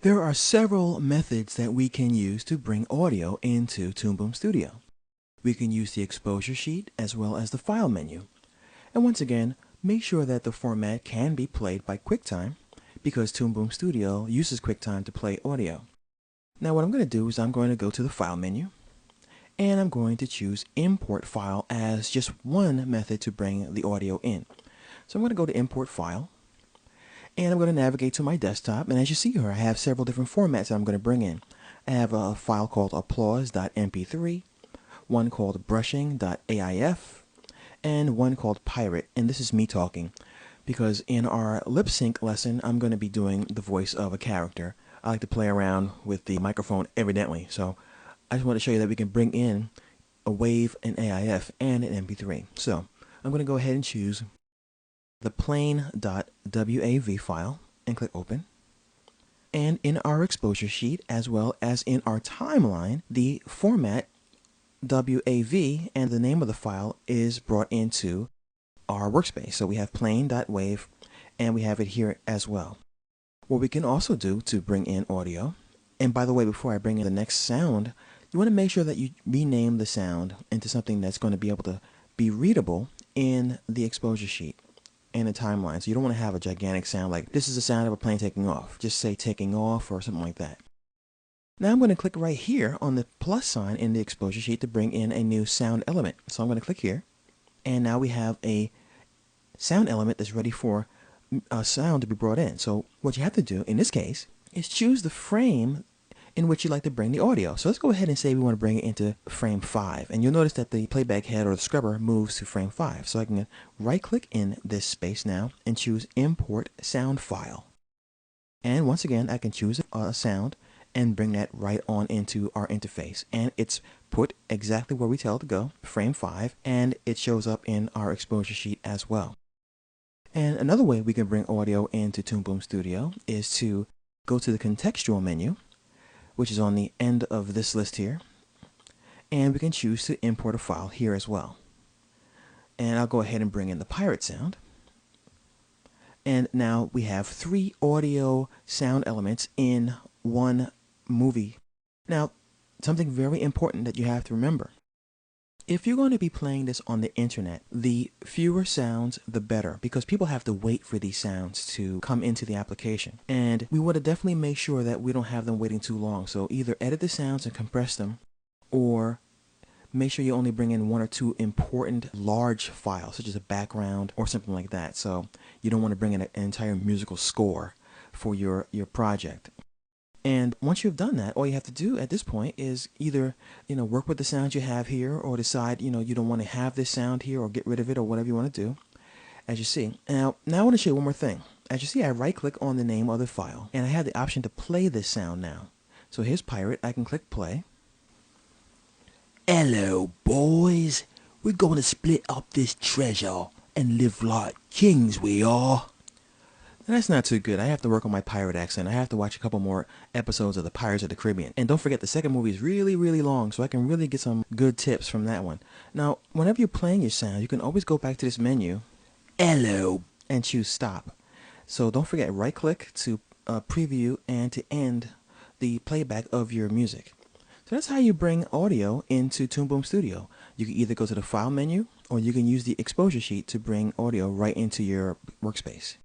There are several methods that we can use to bring audio into Toom Studio. We can use the exposure sheet as well as the file menu. And once again, make sure that the format can be played by QuickTime because Toom Studio uses QuickTime to play audio. Now what I'm going to do is I'm going to go to the file menu and I'm going to choose import file as just one method to bring the audio in. So I'm going to go to import file. And I'm going to navigate to my desktop, and as you see here, I have several different formats that I'm going to bring in. I have a file called applause.mp3, one called brushing.aif, and one called pirate, and this is me talking, because in our lip sync lesson, I'm going to be doing the voice of a character. I like to play around with the microphone evidently, so I just want to show you that we can bring in a wave, an AIF, and an MP3. So I'm going to go ahead and choose the plain.wav file and click open. And in our exposure sheet as well as in our timeline, the format WAV and the name of the file is brought into our workspace. So we have plain.wav and we have it here as well. What we can also do to bring in audio, and by the way, before I bring in the next sound, you want to make sure that you rename the sound into something that's going to be able to be readable in the exposure sheet and a timeline. So you don't want to have a gigantic sound like this is the sound of a plane taking off. Just say taking off or something like that. Now I'm going to click right here on the plus sign in the exposure sheet to bring in a new sound element. So I'm going to click here, and now we have a sound element that's ready for a sound to be brought in. So what you have to do in this case is choose the frame in which you'd like to bring the audio. So let's go ahead and say we want to bring it into frame 5. And you'll notice that the playback head or the scrubber moves to frame 5. So I can right click in this space now and choose import sound file. And once again, I can choose a sound and bring that right on into our interface. And it's put exactly where we tell it to go, frame 5, and it shows up in our exposure sheet as well. And another way we can bring audio into Toom Studio is to go to the contextual menu, which is on the end of this list here, and we can choose to import a file here as well. And I'll go ahead and bring in the pirate sound, and now we have 3 audio sound elements in one movie. Now something very important that you have to remember: if you're going to be playing this on the internet, the fewer sounds the better, because people have to wait for these sounds to come into the application. And we want to definitely make sure that we don't have them waiting too long. So either edit the sounds and compress them, or make sure you only bring in 1 or 2 important large files, such as a background or something like that. So you don't want to bring in an entire musical score for your project. And once you've done that, all you have to do at this point is either, work with the sounds you have here, or decide, you don't want to have this sound here, or get rid of it, or whatever you want to do, as you see. Now I want to show you one more thing. As you see, I right click on the name of the file, and I have the option to play this sound now. So here's pirate. I can click play. Hello, boys. We're going to split up this treasure and live like kings, we are. That's not too good. I have to work on my pirate accent. I have to watch a couple more episodes of the Pirates of the Caribbean. And don't forget, the second movie is really, really long, so I can really get some good tips from that one. Now, whenever you're playing your sound, you can always go back to this menu, Hello, and choose stop. So don't forget, right click to preview and to end the playback of your music. So that's how you bring audio into Toom Studio. You can either go to the file menu, or you can use the exposure sheet to bring audio right into your workspace.